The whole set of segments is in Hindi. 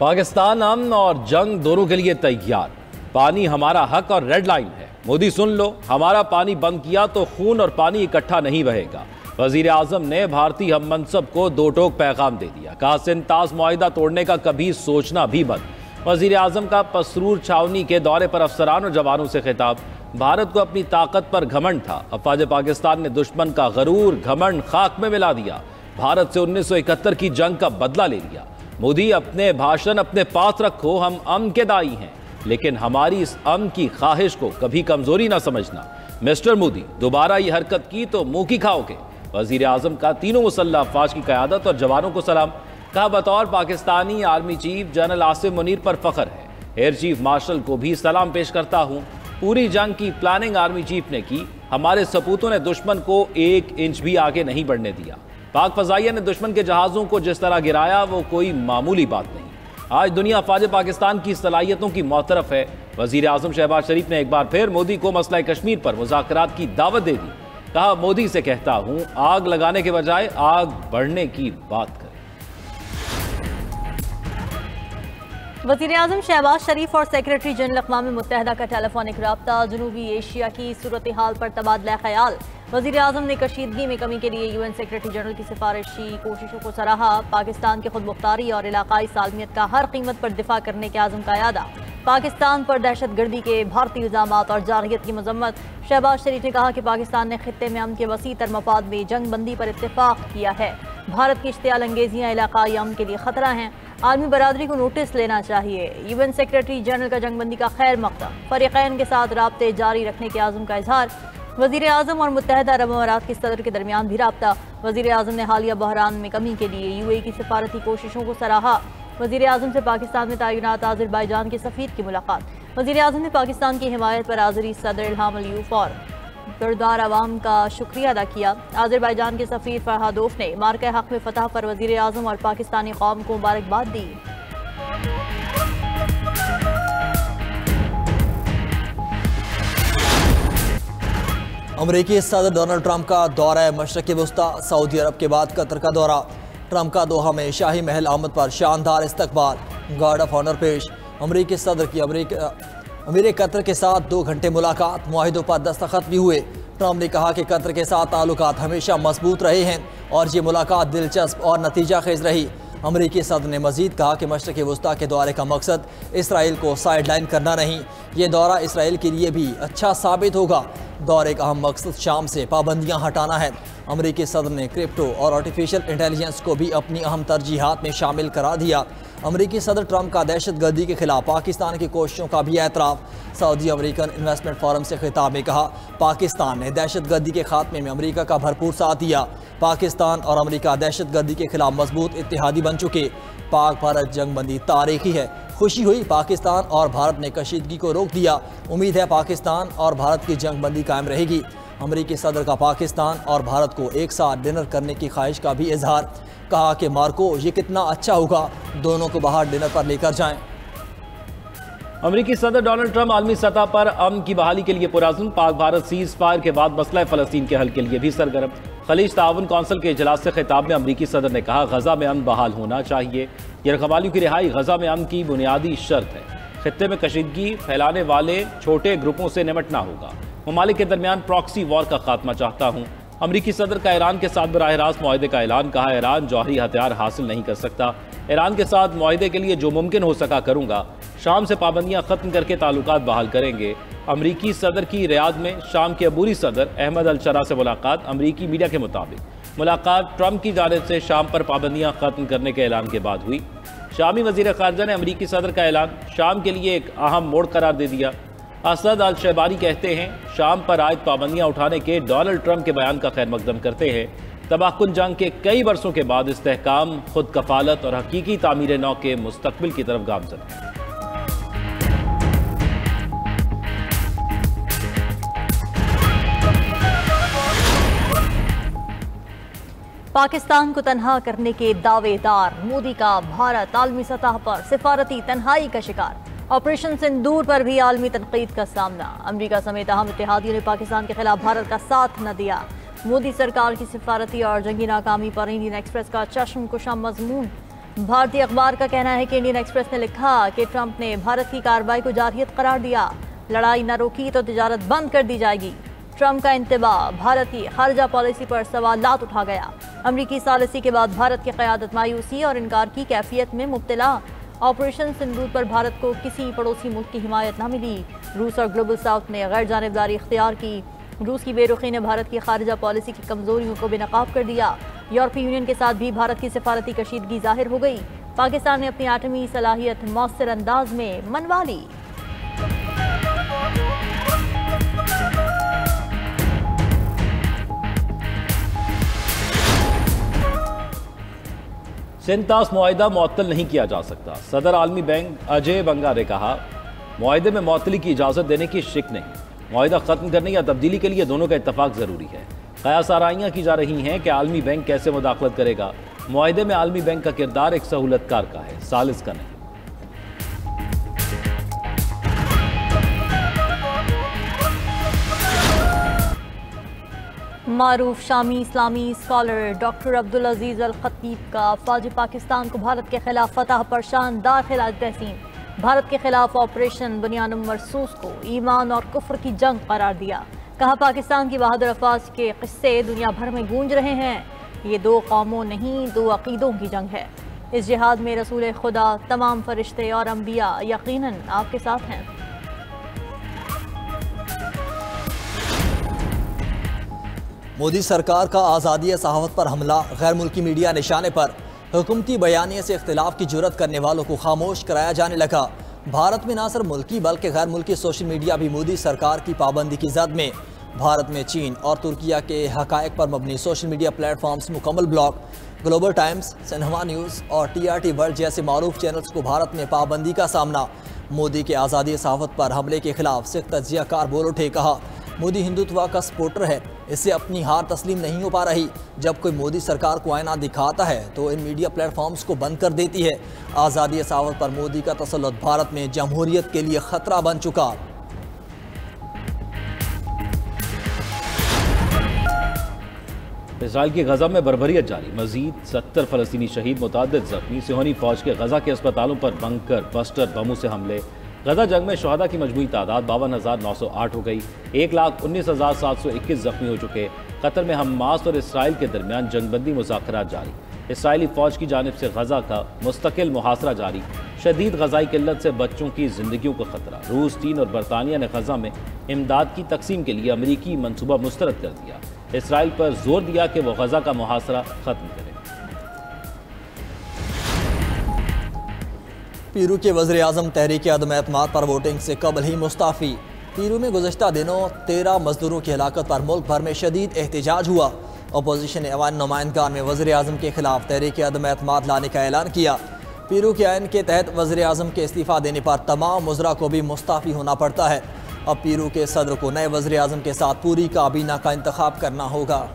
पाकिस्तान अमन और जंग दोनों के लिए तैयार। पानी हमारा हक और रेड लाइन है। मोदी सुन लो, हमारा पानी बंद किया तो खून और पानी इकट्ठा नहीं बहेगा। वजीर आजम ने भारतीय हम मनसब को दो टोक पैगाम दे दिया। कहा सिंध-ताज मुआहिदा तोड़ने का कभी सोचना भी बंद। वजीर आजम का पसरूर छावनी के दौरे पर अफसरान और जवानों से खिताब। भारत को अपनी ताकत पर घमंड था। अफवाज पाकिस्तान ने दुश्मन का गरूर घमंड खाक में मिला दिया। भारत से 1971 की जंग का बदला ले लिया। मोदी अपने भाषण अपने पास रखो, हम अमन के दाई हैं, लेकिन हमारी इस अमन की ख्वाहिश को कभी कमजोरी ना समझना। मिस्टर मोदी, दोबारा ये हरकत की तो मुंह की खाओगे। वजीर आजम का तीनों मुसल्लह अफवाज की क़यादत और जवानों को सलाम। कहा बतौर Pakistani army chief general Asim Munir पर फख्र है। एयर चीफ मार्शल को भी सलाम पेश करता हूँ। पूरी जंग की प्लानिंग आर्मी चीफ ने की। हमारे सपूतों ने दुश्मन को 1 इंच भी आगे नहीं बढ़ने दिया। पाक फजाइया ने दुश्मन के जहाज़ों को जिस तरह गिराया वो कोई मामूली बात नहीं। आज दुनिया अफवाज पाकिस्तान की सलाहियतों की मौतरफ है। वजीर आजम शहबाज शरीफ ने एक बार फिर मोदी को मसला कश्मीर पर मुज़ाकरात की दावत दे दी। कहा मोदी से कहता हूं, आग लगाने के बजाय आग बढ़ने की बात करें। वज़ीर आज़म शहबाज शरीफ और सेक्रेटरी जनरल अक़वाम मुत्तहिदा का टेलीफोनिक राब्ता। जनूबी एशिया की सूरत हाल पर तबादला ख्याल। वज़ीर आज़म ने कशीदगी में कमी के लिए UN सेक्रेटरी जनरल की सिफारिशी कोशिशों को सराहा। पाकिस्तान की खुदमुख्तारी और इलाकाई सालमियत का हर कीमत पर दिफा करने के आज़म का यादा। पाकिस्तान पर दहशतगर्दी के भारतीय इल्ज़ामात और जारहियत की मजम्मत। शहबाज शरीफ ने कहा कि पाकिस्तान ने खित्ते में अमन के वसी तर मफाद में जंग बंदी पर इत्तेफाक किया है। भारत की इश्तियाल अंगेजियाँ इलाकाई अमन के लिए खतरा हैं। आलमी बरादरी को नोटिस लेना चाहिए। UN सेक्रेटरी जनरल का जंगबंदी का खैर मकदम। फरीक़ैन के साथ राब्ते जारी रखने के आज़म का इजहार। वज़ीर आज़म और मुत्तहिदा अरब अमारात के सदर के दरमियान भी राब्ता। वज़ीर आज़म ने हालिया बहरान में कमी के लिए UAE की सिफारती कोशिशों को सराहा। वज़ीर आज़म से पाकिस्तान में तैनात अज़रबैजान के सफ़ीर की मुलाकात। वज़ीर आज़म ने पाकिस्तान की हिमायत पर आज़री सदर इल्हाम अलीयूफ और बिरदार अवाम का शुक्रिया अदा किया। अज़रबैजान के सफ़ीर फरहादोफ ने मार्के हक में फतह पर वज़ीर आज़म और पाकिस्तानी कौम को मुबारकबाद दी। अमरीकी सदर डोनाल्ड ट्रंप का दौरा मशरक़ वस्ता। सऊदी अरब के बाद कतर का दौरा। ट्रंप का दोहा में शाही महल आमद पर शानदार इस्तकबाल, गार्ड ऑफ ऑनर पेश। अमरीकी सदर की अमीर कतर के साथ 2 घंटे मुलाकात, मुआहिदों पर दस्तखत भी हुए। ट्रंप ने कहा कि कतर के साथ ताल्लुकात हमेशा मजबूत रहे हैं और ये मुलाकात दिलचस्प और नतीजा खेज रही। अमरीकी सदर ने मजीद कहा कि मशरक़ वस्ता के दौरे का मकसद इसराइल को साइड लाइन करना नहीं, ये दौरा इसराइल के लिए भी अच्छा साबित होगा। दौरे का अहम मकसद शाम से पाबंदियाँ हटाना है। अमरीकी सदर ने क्रिप्टो और आर्टिफिशियल इंटेलिजेंस को भी अपनी अहम तरजीहात में शामिल करा दिया। अमरीकी सदर ट्रंप का दहशतगर्दी के खिलाफ पाकिस्तान की कोशिशों का भी एतराफ़। सऊदी अमेरिकन इन्वेस्टमेंट फोरम से खिताब में कहा पाकिस्तान ने दहशतगर्दी के खात्मे में अमरीका का भरपूर साथ दिया। पाकिस्तान और अमरीका दहशतगर्दी के खिलाफ मजबूत इत्तेहादी बन चुके। पाक भारत जंग बंदी तारीखी है। खुशी हुई पाकिस्तान और भारत ने कशीदगी को रोक दिया। उम्मीद है पाकिस्तान और भारत की जंग बंदी कायम रहेगी। अमरीकी सदर का पाकिस्तान और भारत को एक साथ डिनर करने की ख्वाहिश का भी इजहार। कहा कि मार्को ये कितना अच्छा होगा, दोनों को बाहर डिनर पर लेकर जाएं। अमरीकी सदर डोनाल्ड ट्रंप आलमी सतह पर अमन की बहाली के लिए पुरअज़्म। पाक भारत सीज फायर के बाद मसला फ़लस्तीन के हल के लिए भी सरगर्म। खलीज ताउन कौंसिल के इजलास से खिताब में अमरीकी सदर ने कहा गजा में अमन बहाल होना चाहिए। यरगमालियों की रिहाई गजा में अमन की बुनियादी शर्त है। खित्ते में कशीदगी फैलाने वाले छोटे ग्रुपों से निपटना होगा। ममालिक के दरमियान प्रॉक्सी वॉर का खात्मा चाहता हूँ। अमरीकी सदर का ईरान के साथ बराह रास्त मुआहदे का ऐलान। कहा ईरान जौहरी हथियार हासिल नहीं कर सकता। ईरान के साथ मुआहदे के लिए जो मुमकिन हो सका करूँगा। शाम से पाबंदियाँ ख़त्म करके ताल्लुकात बहाल करेंगे। अमरीकी सदर की रियाद में शाम के अबूरी सदर अहमद अल शरा से मुलाकात। अमरीकी मीडिया के मुताबिक मुलाकात ट्रंप की जानिब से शाम पर पाबंदियाँ ख़त्म करने के ऐलान के बाद हुई। शामी वज़ीर ख़ारजा ने अमरीकी सदर का ऐलान शाम के लिए एक अहम मोड़ करार दे दिया। असद अल शहबारी कहते हैं शाम पर आयद पाबंदियाँ उठाने के डोनाल्ड ट्रंप के बयान का खैर मकदम करते हैं। तबाहकुन जंग के कई बरसों के बाद इस्तेहकाम, खुद कफालत और हकीकी तामीर नौ के मुस्तकबिल की तरफ गामजन है। पाकिस्तान को तनहा करने के दावेदार। मोदी का भारत आलमी सतह पर सिफारती तन्हाई का शिकार। ऑपरेशन सिंदूर पर भी आलमी तनकीद का सामना। अमरीका समेत अहम इत्तेहादियों ने पाकिस्तान के खिलाफ भारत का साथ न दिया। मोदी सरकार की सिफारती और जंगी नाकामी पर इंडियन एक्सप्रेस का चश्म कुशा मजमून। भारतीय अखबार का कहना है कि इंडियन एक्सप्रेस ने लिखा कि ट्रंप ने भारत की कार्रवाई को जारहियत करार दिया, लड़ाई न रोकी तो तिजारत बंद कर दी जाएगी। ट्रंप का इंतबाह भारत की खारजा पॉलिसी पर सवालात उठा गया। अमरीकी सालिसी के बाद भारत की क़यादत मायूसी और इनकार की कैफियत में मुब्तला। ऑपरेशन सिंदूर पर भारत को किसी पड़ोसी मुल्क की हिमायत न मिली। रूस और ग्लोबल साउथ ने गैर जानिबदारी इख्तियार की। रूस की बेरुखी ने भारत की खारजा पॉलिसी की कमजोरियों को बेनकाब कर दिया। यूरोपीय यूनियन के साथ भी भारत की सिफारती कशीदगी जाहिर हो गई। पाकिस्तान ने अपनी आटमी सलाहियत मौसर अंदाज में मनवा ली। सिंतास मुआहिदा मुअत्तल नहीं किया जा सकता। सदर आलमी बैंक अजय बंगा ने कहा, मुआहिदे में मुअत्तली की इजाज़त देने की शिक नहीं। मुआहिदा ख़त्म करने या तब्दीली के लिए दोनों का इत्तफाक ज़रूरी है। क़यास आराइयाँ की जा रही हैं कि आलमी बैंक कैसे मुदाखलत करेगा। मुआहिदे में आलमी बैंक का किरदार एक सहूलतकार का है, सालिस का नहीं। मारूफ शामी इस्लामी स्कॉलर डॉक्टर अब्दुल अजीज अल खतीब का फौज पाकिस्तान को भारत के खिलाफ फतह पर शानदार खिलाफ तहसीन। भारत के खिलाफ ऑपरेशन बुनियानुम मरसूस को ईमान और कुफ्र की जंग करार दिया। कहा, पाकिस्तान की बहादुर अफवाज के किस्से दुनिया भर में गूंज रहे हैं। ये दो कौमों नहीं, दो अकीदों की जंग है। इस जिहाद में रसूल खुदा, तमाम फरिश्ते और अंबिया यकीनन आपके साथ हैं। मोदी सरकार का आज़ादी सहाफ़त पर हमला, गैर मुल्की मीडिया निशाने पर। हुकूमती बयानिए से इख्तिलाफ की जुर्रत करने वालों को खामोश कराया जाने लगा। भारत में न सिर्फ मुल्की बल्कि गैर मुल्की सोशल मीडिया भी मोदी सरकार की पाबंदी की जद में। भारत में चीन और तुर्किया के हक़ाइक़ पर मबनी सोशल मीडिया प्लेटफॉर्म्स मुकम्मल block. Global times, Xinhua news और TRT वर्ल्ड जैसे मारूफ चैनल्स को भारत में पाबंदी का सामना। मोदी के आज़ादी सहाफ़त पर हमले के खिलाफ सख्त तज्ज़ियाकार बोल उठे। कहा, मोदी हिंदुत्व का सपोर्टर है, इससे अपनी हार तस्लीम नहीं हो पा रही। जब कोई मोदी सरकार को आईना दिखाता है तो इन मीडिया प्लेटफॉर्म्स को बंद कर देती है। आज़ादी सहाफ़त पर मोदी का तसल्लुत भारत में जमहूरियत के लिए ख़तरा बन चुका। इसराइल की गजा में बर्बरियत जारी, मजीद 70 फ़लस्तीनी शहीद, मुतअद्दिद ज़ख्मी। सिहोनी फ़ौज के गजा के अस्पतालों पर बंकर बस्टर बमों से हमले। गजा जंग में शहदा की मजमूई तादाद 52,908 हो गई। 1,19,721 जख्मी हो चुके। कतर में हमास और इसराइल के दरमियान जंगबंदी मुज़ाकरात जारी। इसराइली फ़ौज की जानिब से गजा का मुस्तकिल मुहासरा जारी। शदीद गजाई किल्लत से बच्चों की जिंदगियों को खतरा। रूस, चीन और बरतानिया ने गजा में इमदाद की तकसीम के लिए अमरीकी मनसूबा मुस्तरद कर दिया। इसराइल पर जोर दिया कि वह गजा का मुहासरा खत्म करे। पीरू के वज़ीर-ए-आज़म तहरीक अदम एतमाद पर वोटिंग से कबल ही मुस्ताफ़ी। पीरू में गुज़श्ता दिनों 13 मजदूरों की हलाकत पर मुल्क भर में शदीद एहतजाज हुआ। अपोजिशन ने अवान नुमाइंदगान में वज़ीर-ए-आज़म के खिलाफ तहरीक अदम एतमाद लाने का ऐलान किया। पीरू के आइन के तहत वज़ीर-ए-आज़म के इस्तीफ़ा देने पर तमाम वज़रा को भी मुस्ताफ़ी होना पड़ता है। अब पीरू के सदर को नए वज़ीर-ए-आज़म के साथ पूरी काबीना का इंतखाब करना होगा।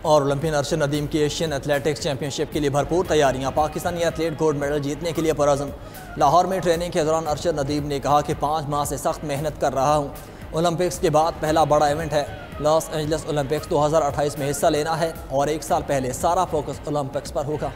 और ओलंपियन अरशद नदीम की एशियन एथलेटिक्स चैंपियनशिप के लिए भरपूर तैयारियां। पाकिस्तानी एथलीट गोल्ड मेडल जीतने के लिए पुरअज़्म। लाहौर में ट्रेनिंग के दौरान अरशद नदीम ने कहा कि 5 माह से सख्त मेहनत कर रहा हूं। ओलंपिक्स के बाद पहला बड़ा इवेंट है। लॉस एंजल्स ओलंपिक्स 2028 में हिस्सा लेना है और 1 साल पहले सारा फोकस ओलंपिक्स पर होगा।